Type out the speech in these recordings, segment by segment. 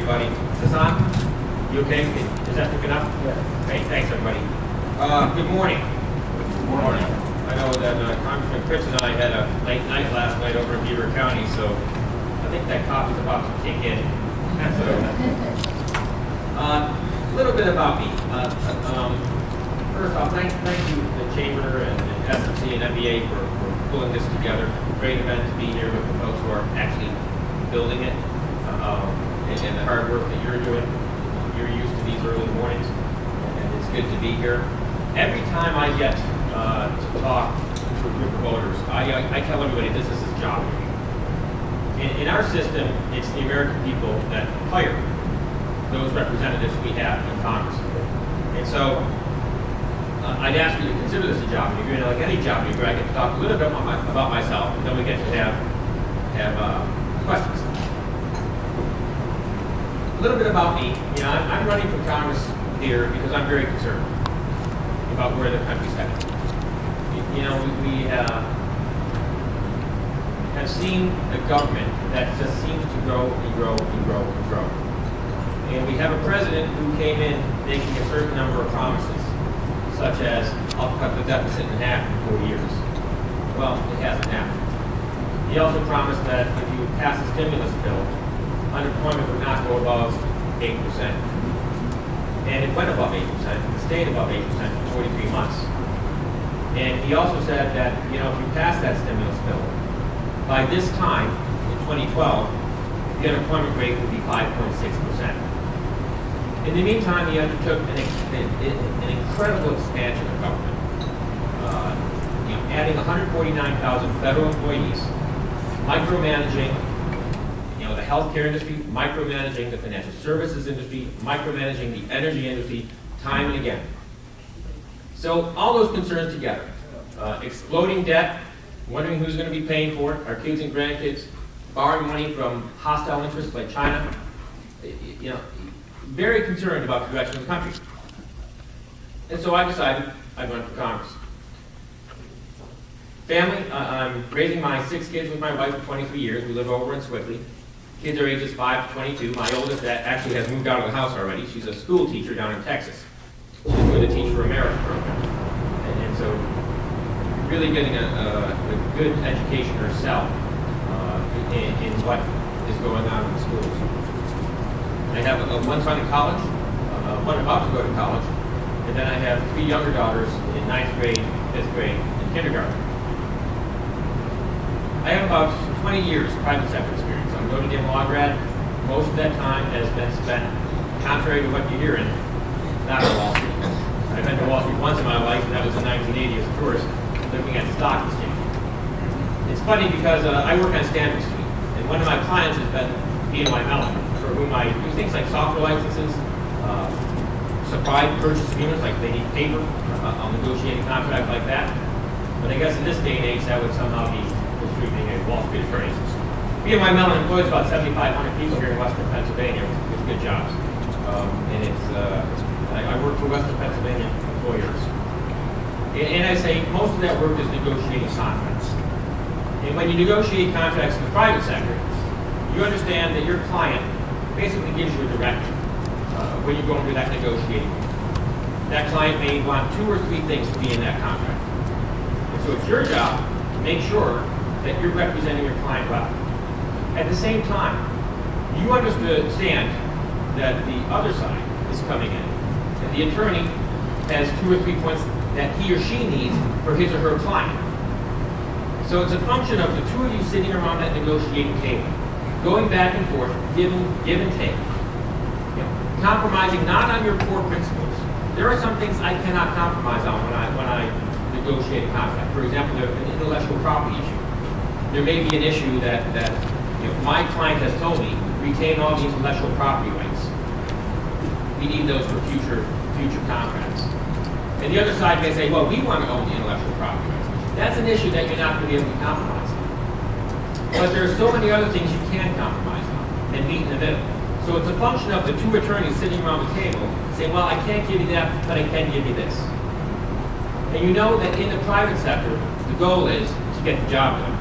everybody. Is this on? You okay? Is that picking up? Yeah. Great, thanks everybody. Good morning. Good morning. I know that Congressman Fritz and I had a late night last night over in Beaver County, so I think that coffee's about to kick in. A little bit about me. First off, thank you to the Chamber and SMC and MBA for pulling this together. Great event to be here with the folks who are actually building it and the hard work that you're doing. You're used to these early mornings, and it's good to be here. Every time I get to talk to a group of voters, I tell everybody this is a job interview. In our system, it's the American people that hire those representatives we have in Congress. And so I'd ask you to consider this a job interview. Like any job interview, I get to talk a little bit about myself, and then we get to have questions. A little bit about me. You know, I'm running for Congress here because I'm very concerned about where the country's headed. You know, we have seen a government that just seems to grow and grow and grow and grow. And we have a president who came in making a certain number of promises, such as, I'll cut the deficit in half in 4 years. Well, it hasn't happened. He also promised that if you pass a stimulus bill, unemployment would not go above 8%. And it went above 8%, it stayed above 8% for 43 months. And he also said that, you know, if you pass that stimulus bill, by this time, in 2012, the unemployment rate would be 5.6%. In the meantime, he undertook an incredible expansion of government, you know, adding 149,000 federal employees, micromanaging the healthcare industry, micromanaging the financial services industry, micromanaging the energy industry, time and again. So all those concerns together, exploding debt, wondering who's going to be paying for it, our kids and grandkids, borrowing money from hostile interests like China, you know, very concerned about the direction of the country. And so I decided I'd run for Congress. Family, I'm raising my 6 kids with my wife for 23 years. We live over in Swickley. Kids are ages 5 to 22. My oldest actually has moved out of the house already. She's a school teacher down in Texas. She's doing the Teach for America program. And so really getting a good education herself in what is going on in the schools. I have one son in college, one about to go to college, and then I have 3 younger daughters in 9th grade, 5th grade, and kindergarten. I have about 20 years private sector experience. I'm a Notre Dame law grad. Most of that time has been spent, contrary to what you're hearing, not on Wall Street. I've been to Wall Street once in my life, and that was in 1980 as a tourist, looking at the stock exchange. It's funny because I work on Stanley Street, and one of my clients has been PA-12, for whom I do things like software licenses, supply purchase agreements, like they need paper, I'll negotiate a contract like that. But I guess in this day and age, that would somehow be distributing a Wall Street attorney. PA-12 employs about 7,500 people here in Western Pennsylvania with good jobs. And it's, I work for Western Pennsylvania employers. And I say most of that work is negotiating contracts. And when you negotiate contracts in the private sector, you understand that your client basically gives you a direction when you're going through that negotiating. That client may want 2 or 3 things to be in that contract. And so it's your job to make sure that you're representing your client well. At the same time, you understand that the other side is coming in, that the attorney has 2 or 3 points that he or she needs for his or her client. So it's a function of the 2 of you sitting around that negotiating table, going back and forth, give and take, you know, compromising not on your core principles. There are some things I cannot compromise on when I negotiate a contract. For example, an intellectual property issue. There may be an issue that you know, my client has told me, retain all the intellectual property rights. We need those for future contracts. And the other side may say, well, we want to own the intellectual property rights. That's an issue that you're not going to be able to compromise on. But there are so many other things you can compromise on and meet in the middle. So it's a function of the 2 attorneys sitting around the table saying, well, I can't give you that, but I can give you this. And you know that in the private sector, the goal is to get the job done.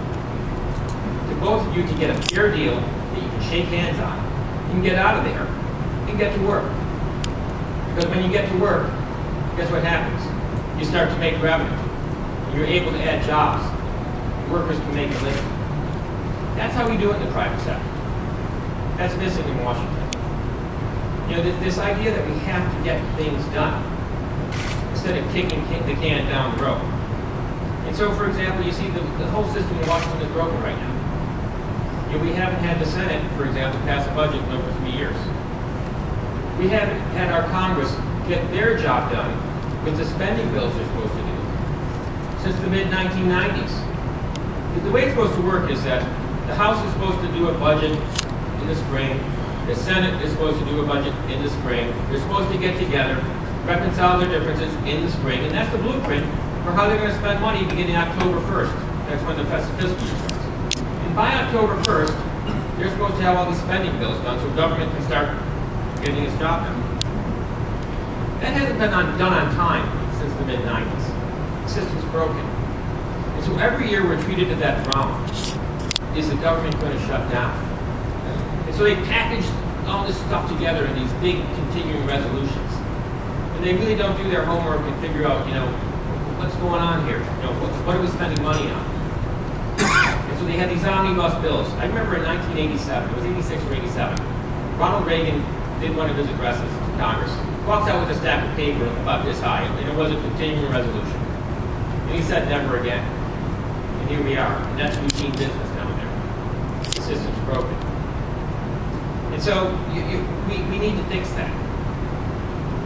To both of you to get a fair deal that you can shake hands on, you can get out of there and get to work. Because when you get to work, guess what happens? You start to make revenue. You're able to add jobs. Workers can make a living. That's how we do it in the private sector. That's missing in Washington. You know, this idea that we have to get things done instead of kicking the can down the road. And so, for example, you see the whole system in Washington is broken right now. You know, we haven't had the Senate, for example, pass a budget in over 3 years. We haven't had our Congress get their job done with the spending bills they're supposed to do since the mid-1990s. The way it's supposed to work is that the House is supposed to do a budget in the spring. The Senate is supposed to do a budget in the spring. They're supposed to get together, reconcile their differences in the spring, and that's the blueprint for how they're going to spend money beginning October 1st. That's when the fiscal year starts. And by October 1st, they're supposed to have all these spending bills done so government can start getting its job done. That hasn't been done on time since the mid-90s. The system's broken. And so every year we're treated to that drama. Is the government going to shut down? And so they package all this stuff together in these big continuing resolutions. And they really don't do their homework and figure out, you know, what's going on here? You know, what are we spending money on? And so they had these omnibus bills. I remember in 1987, it was 86 or 87, Ronald Reagan did one of his addresses to Congress. Walked out with a stack of paper about this high, and it was a continuing resolution. And he said, never again. And here we are. And that's routine business down there. The system's broken. And so we need to fix that.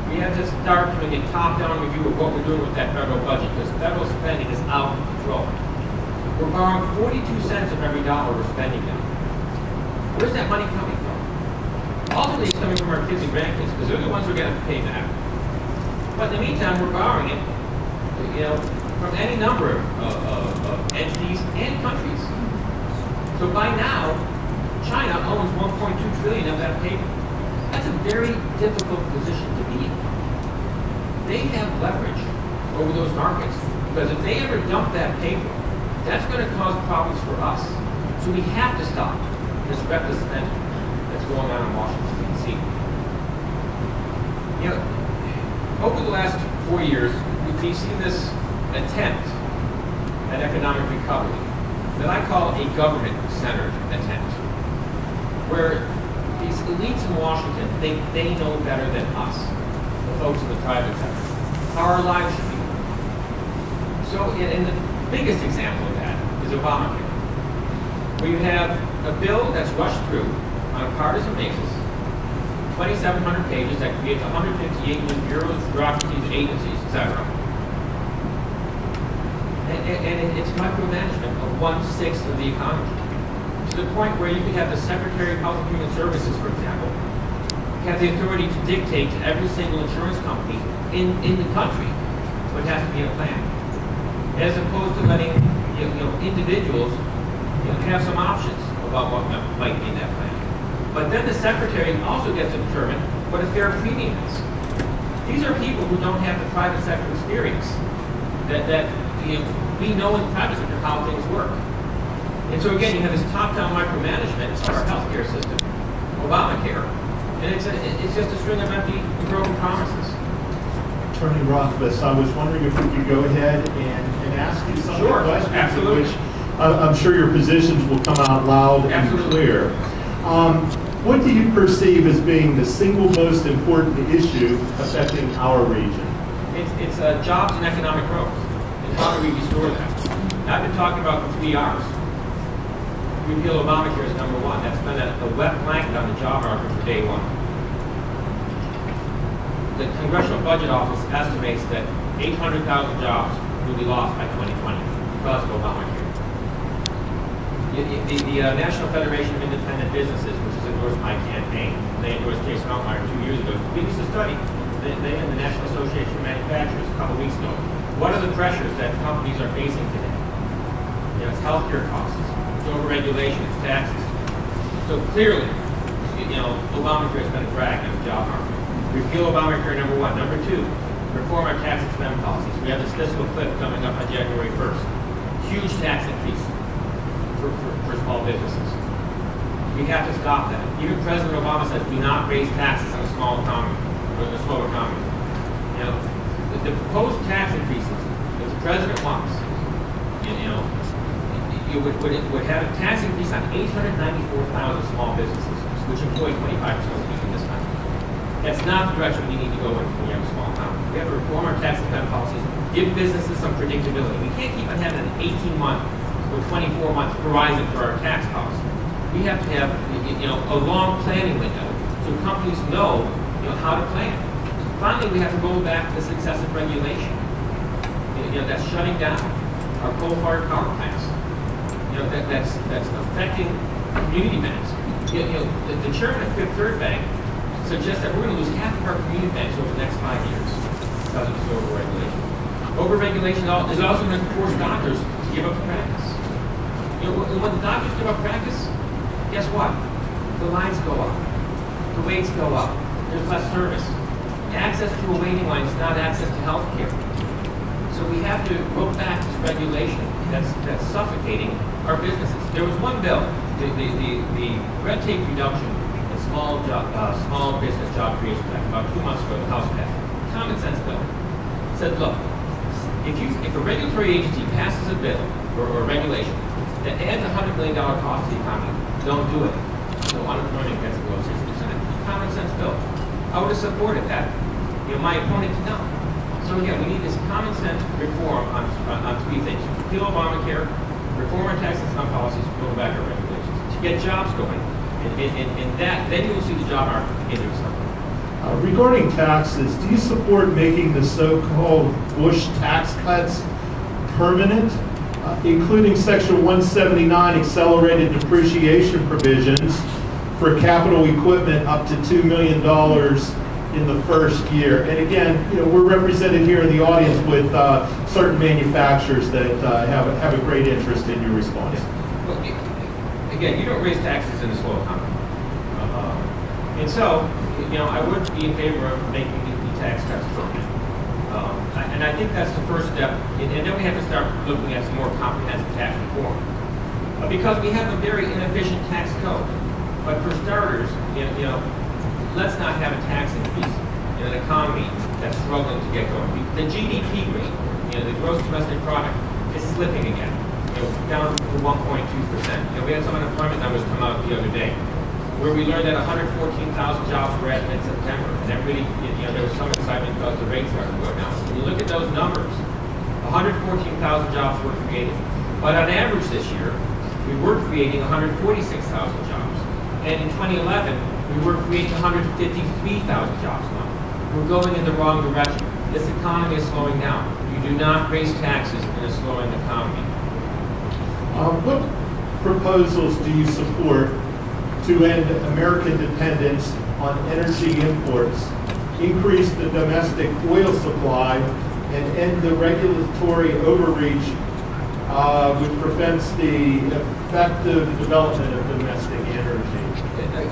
We have to start doing a top-down review of what we're doing with that federal budget, because federal spending is out of control. We're borrowing 42 cents of every dollar we're spending now. Where's that money coming from? Ultimately, it's coming from our kids and grandkids, because they're the ones who are going to pay back. But in the meantime, we're borrowing it, you know, from any number of entities and countries. So by now, China owns 1.2 trillion of that paper. That's a very difficult position to be in. They have leverage over those markets, because if they ever dump that paper, that's going to cause problems for us. So we have to stop this reckless spending that's going on in Washington, D.C. You know, over the last 4 years, we've seen this attempt at economic recovery that I call a government-centered attempt, where these elites in Washington think they know better than us, the folks in the private sector, how our lives should be. So, and the biggest example of that is Obamacare, where you have a bill that's rushed through on a partisan basis, 2,700 pages that creates 158 new bureaus, bureaucracies, agencies, etc. And it's micromanagement of 1/6 of the economy, to the point where you could have the Secretary of Health and Human Services, for example, have the authority to dictate to every single insurance company in the country what has to be in a plan, as opposed to letting individuals have some options about what might be in that plan. But then the Secretary also gets to determine what a fair premium is. These are people who don't have the private sector experience that we know in the private sector how things work. And so again, you have this top-down micromanagement of our healthcare system, Obamacare, and it's just a string of empty and broken promises. Attorney Rothfus, I was wondering if we could go ahead and ask you some Sure, questions, absolutely. which I'm sure your positions will come out loud Absolutely. and clear. What do you perceive as being the single most important issue affecting our region? It's jobs and economic growth, and how do we restore that? I've been talking about the 3 R's. Repeal Obamacare is number one. That's been a wet blanket on the job market for day one. The Congressional Budget Office estimates that 800,000 jobs will be lost by 2020 because of Obamacare. The National Federation of Independent Businesses, which has endorsed my campaign, they endorsed Jason Altmaier 2 years ago, released a study. They and the National Association of Manufacturers a couple weeks ago. What are the pressures that companies are facing today? It's healthcare costs, it's overregulation, it's taxes. So clearly, Obamacare has been a drag on the job market. Repeal Obamacare, number one. Number two, reform our tax and spend policies. We have this fiscal cliff coming up on January 1st. Huge tax increase for small businesses. We have to stop that. Even President Obama says, do not raise taxes on a small economy, or the slow economy. You know, the proposed tax increases that the president wants, you know, it would have a tax increase on 894,000 small businesses, which employ 25% of the people in this country. That's not the direction we need to go in when we have a small economy. We have to reform our tax and cut policies, give businesses some predictability. We can't keep on having an 18-month or 24-month horizon for our tax policy. We have to have, you know, a long planning window so companies know, you know, how to plan. Finally, we have to roll back this excessive regulation. You know, that's shutting down our coal-fired power plants. You know, that's affecting community banks. You know, the chairman of Fifth Third Bank suggests that we're going to lose half of our community banks over the next 5 years because of this overregulation. Overregulation is also going to force doctors to give up practice. You know, when the doctors give up practice, guess what? The lines go up. The waits go up. There's less service. Access to a waiting line is not access to health care. So we have to roll back this regulation that's suffocating our businesses. There was one bill, the red tape reduction in small business job creation act about 2 months ago, the House passed. Common sense bill. It said, look, if a regulatory agency passes a bill or a regulation that adds a $100 million cost to the economy, don't do it. So unemployment gets below 6%. Common sense bill. I would have supported that. You know, my opponent did not. So again, we need this common sense reform on 3 things: repeal Obamacare, reform our tax and income policies, roll back our regulations to get jobs going. And that, then you will see the job market into something. Regarding taxes, do you support making the so-called Bush tax cuts permanent, including Section 179 accelerated depreciation provisions for capital equipment up to $2 million in the first year? And again, you know, we're represented here in the audience with certain manufacturers that have a great interest in your response. Well, again, you don't raise taxes in a slow economy. And so, you know, I would be in favor of making the tax cuts permanent. And I think that's the first step. And then we have to start looking at some more comprehensive tax reform. Because we have a very inefficient tax code. But for starters, you know, let's not have a tax increase in an economy that's struggling to get going. The GDP rate, you know, the gross domestic product, is slipping again, you know, down to 1.2%. You know, we had some unemployment numbers come out the other day, where we learned that 114,000 jobs were added in September, and everybody, you know, there was some excitement because the rates started to go down. When you look at those numbers, 114,000 jobs were created, but on average this year, we were creating 146,000 jobs, and in 2011, we were creating 153,000 jobs a month. We're going in the wrong direction. This economy is slowing down. You do not raise taxes in a slowing economy. What proposals do you support to end American dependence on energy imports, increase the domestic oil supply, and end the regulatory overreach which prevents the effective development of domestic energy?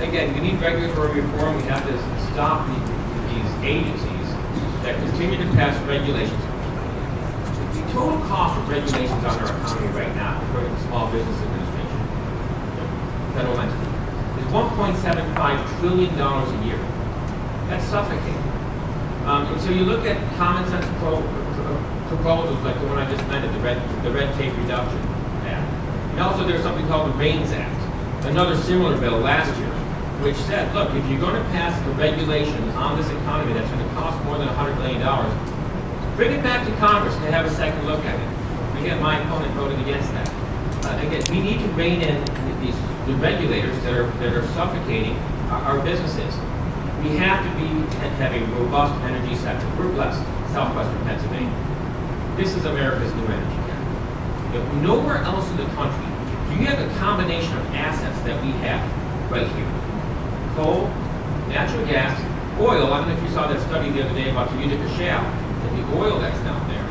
Again, we need regulatory reform. We have to stop these agencies that continue to pass regulations. The total cost of regulations on our economy right now, according to the Small Business Administration, federal entity, is $1.75 trillion a year. That's suffocating. And so you look at common sense proposals like the one I just mentioned, the red tape reduction act. And also there's something called the REINS Act, another similar bill last year, which said, look, if you're going to pass the regulations on this economy that's going to cost more than $100 million, bring it back to Congress to have a second look at it. Again, my opponent voted against that. Again, we need to rein in the regulators that are suffocating our businesses. We have to have a robust energy sector. We're blessed, southwestern Pennsylvania. This is America's new energy capital. Nowhere else in the country do you have a combination of assets that we have right here. Coal, natural gas, oil. I don't know if you saw that study the other day about the Utica Shale and the oil that's down there.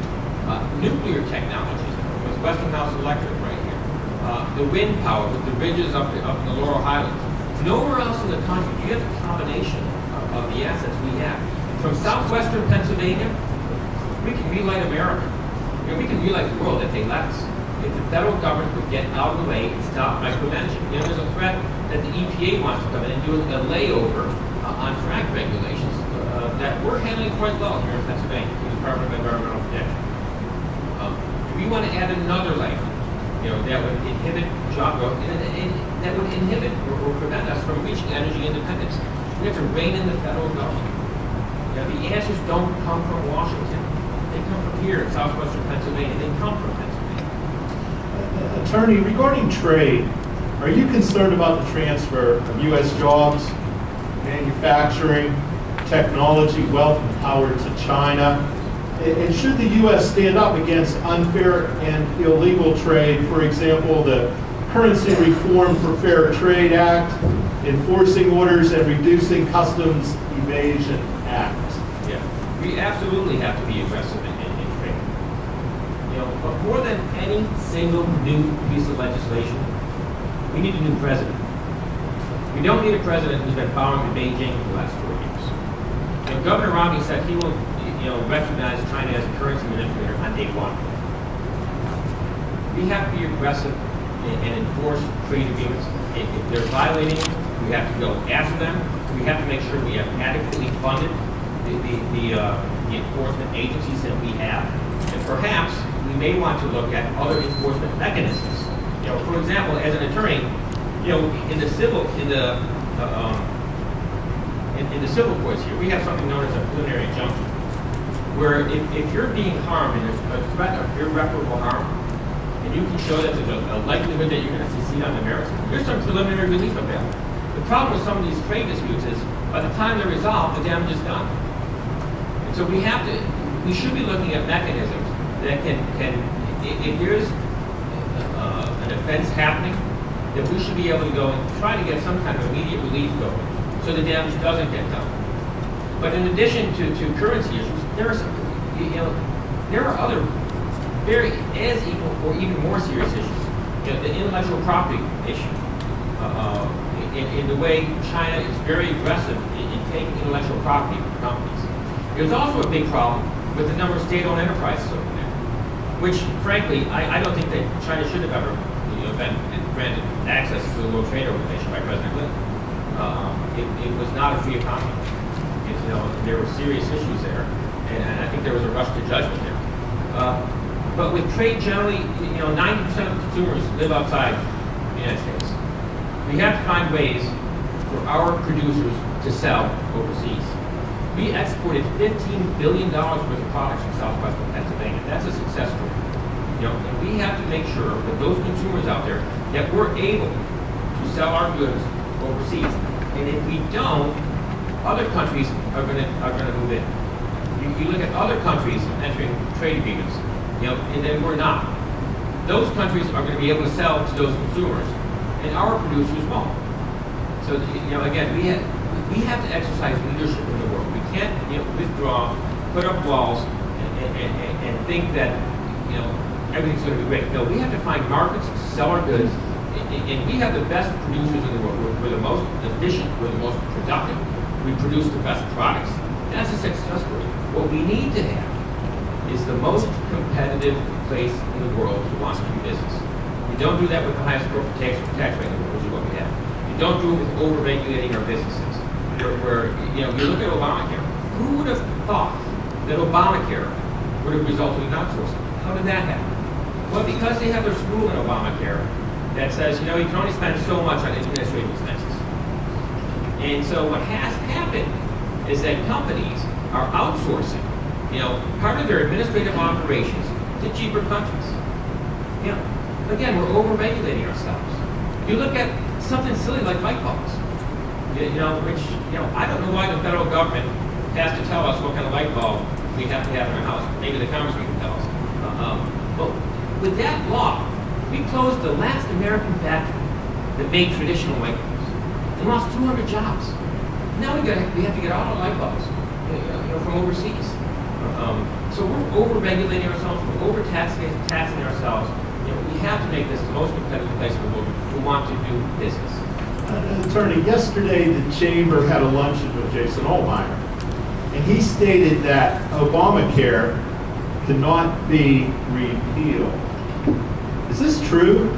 Nuclear technology with Westinghouse Electric right here. The wind power with the ridges up in the Laurel Highlands. Nowhere else in the country do you have a combination of the assets we have. From southwestern Pennsylvania, we can relight America. You know, we can relight the world if they let us. if the federal government would get out of the way and stop micromanaging. You know, there's a threat that the EPA wants to come in and do a layover on frac regulations that we're handling quite well here in Pennsylvania, the Department of Environmental Protection. We want to add another layer, you know, that would inhibit job growth and that would inhibit or prevent us from reaching energy independence. We have to rein in the federal government. You know, the answers don't come from Washington. They come from here in southwestern Pennsylvania. They come from Pennsylvania. Attorney, regarding trade, are you concerned about the transfer of U.S. jobs, manufacturing, technology, wealth, and power to China? And should the U.S. stand up against unfair and illegal trade, for example, the Currency Reform for Fair Trade Act, Enforcing Orders and Reducing Customs Evasion Act? Yeah, we absolutely have to be aggressive in trade. You know, but more than any single new piece of legislation, we need a new president. We don't need a president who's been following in Beijing for the last 4 years. You know, Governor Romney said he will, you know, recognize China as a currency manipulator on day one. We have to be aggressive and enforce trade agreements. If they're violating them, we have to go after them. We have to make sure we have adequately funded the enforcement agencies that we have. And perhaps we may want to look at other enforcement mechanisms. You know, for example, as an attorney, you know, in the civil courts here, we have something known as a preliminary injunction, where if you're being harmed and there's a threat of irreparable harm, and you can show that there's a likelihood that you're going to succeed on the merits, there's some preliminary relief available. The problem with some of these trade disputes is, by the time they're resolved, the damage is done. And so we should be looking at mechanisms that can if there's an offense happening, that we should be able to go and try to get some kind of immediate relief going, so the damage doesn't get done. But in addition to currency issues, there are some, there are other very as equal or even more serious issues. You know, the intellectual property issue, in the way China is very aggressive in taking intellectual property from companies. There's also a big problem with the number of state-owned enterprises over there, which, frankly, I don't think that China should have ever been granted access to the World Trade Organization by President Clinton. It was not a free economy. There were serious issues there, and I think there was a rush to judgment there. But with trade generally, 90% of consumers live outside the United States. We have to find ways for our producers to sell overseas. We exported $15 billion worth of products from southwestern Pennsylvania. That's a success story. And we have to make sure that those consumers out there, that we're able to sell our goods overseas. And if we don't, other countries are going to move in. You look at other countries entering trade agreements, and then we're not. Those countries are going to be able to sell to those consumers, and our producers won't. So, again, we have to exercise leadership in the world. We can't, withdraw, put up walls, and think that, everything's going to be great. No, we have to find markets to sell our goods, and we have the best producers in the world. We're the most efficient. We're the most productive. We produce the best products. That's a success story. What we need to have is the most competitive place in the world who wants to do business. You don't do that with the highest corporate tax rate in the world, which is what we have. You don't do it with over-regulating our businesses. You look at Obamacare. Who would have thought that Obamacare would have resulted in outsourcing? How did that happen? Well, because they have their rule in Obamacare that says, you can only spend so much on administrative expenses. And so what has happened is that companies are outsourcing, part of their administrative operations to cheaper countries. Again, we're over-regulating ourselves. You look at something silly like light bulbs, which, I don't know why the federal government has to tell us what kind of light bulb we have to have in our house. Maybe the Congress can tell us. But with that law, we closed the last American factory that made traditional light bulbs and lost 200 jobs. Now we have to get all our light bulbs, from overseas. So we're over-regulating ourselves, we're over-taxing ourselves. We have to make this the most competitive place in the world who want to do business. Attorney, yesterday the Chamber had a luncheon with Jason Allmeyer, and he stated that Obamacare cannot be repealed. Is this true,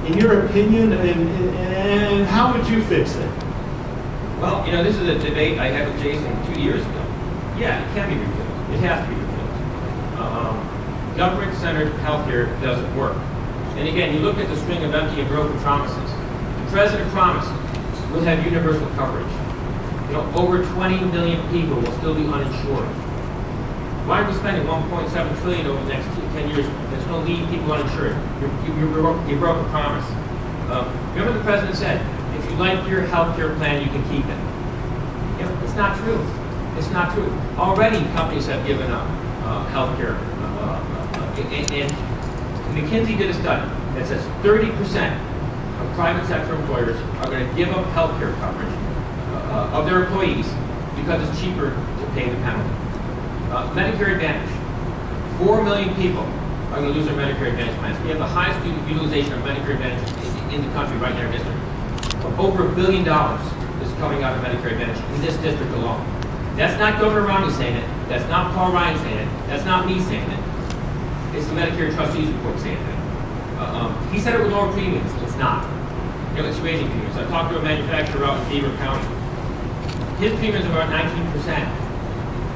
in your opinion, and how would you fix it? Well, you know, this is a debate I had with Jason 2 years ago. Yeah, it can be repealed. It has to be repealed. Government-centered healthcare doesn't work. And again, you look at the string of empty and broken promises. The president promised we'll have universal coverage. You know, over 20 million people will still be uninsured. Why are we spending $1.7 trillion over the next 10 years that's going to leave people uninsured? You broke a promise. Remember the president said, if you like your health care plan, you can keep it. You know, it's not true. It's not true. Already companies have given up health care. And McKinsey did a study that says 30% of private sector employers are going to give up health care coverage of their employees because it's cheaper to pay the penalty. Medicare Advantage. 4 million people are going to lose their Medicare Advantage plans. We have the highest utilization of Medicare Advantage in the country right in our district. Over $1 billion is coming out of Medicare Advantage in this district alone. That's not Governor Romney saying it. That's not Paul Ryan saying it. That's not me saying it. It's the Medicare trustees report saying that. He said it would lower premiums. It's not. You know, it's raising premiums. I talked to a manufacturer out in Beaver County. His premiums are about 19%.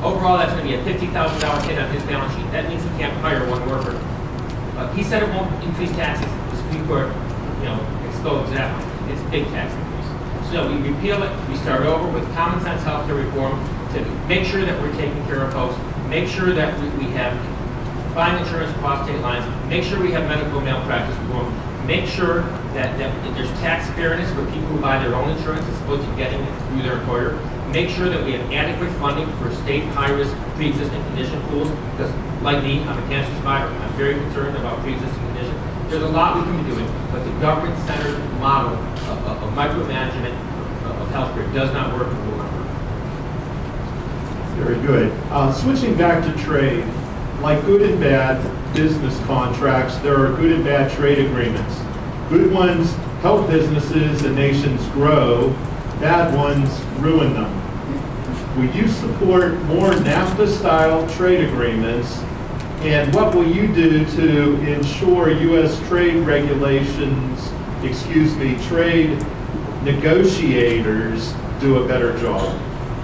Overall, that's going to be a $50,000 hit on his balance sheet. That means he can't hire one worker. He said it won't increase taxes. The Supreme Court, you know, exposed that one. It's a big tax increase. So we repeal it. We start over with common sense healthcare reform to make sure that we're taking care of folks. Make sure that we have buying insurance across state lines. Make sure we have medical malpractice reform. Make sure that there's tax fairness for people who buy their own insurance as opposed to getting it through their employer. Make sure that we have adequate funding for state high-risk pre-existing condition pools, because like me, I'm a cancer survivor. I'm very concerned about pre-existing conditions. There's a lot we can be doing, but the government-centered model of micromanagement of healthcare does not work and will not work. Very good. Switching back to trade, like good and bad business contracts, there are good and bad trade agreements. Good ones help businesses and nations grow. Bad ones ruin them. Will you support more NAFTA-style trade agreements? And what will you do to ensure U.S. trade regulations, trade negotiators do a better job?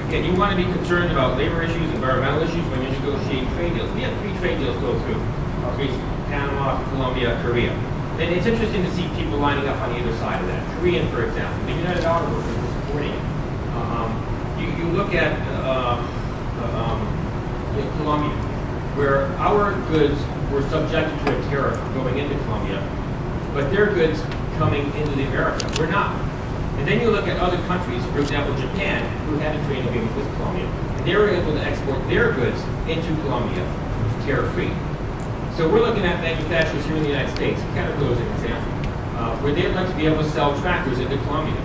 Again, you want to be concerned about labor issues, environmental issues when you negotiate trade deals. We have 3 trade deals go through. Panama, Colombia, Korea. And it's interesting to see people lining up on either side of that. Korean, for example, the United Auto Workers are supporting it. You look at Colombia, where our goods were subjected to a tariff going into Colombia, but their goods coming into the America were not. And then you look at other countries, for example, Japan, who had a trade agreement with Colombia, and they were able to export their goods into Colombia tariff-free. So we're looking at manufacturers here in the United States, Caterpillar is an example, where they'd like to be able to sell tractors into Colombia,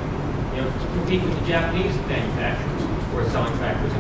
you know, to compete with the Japanese manufacturers who are selling tractors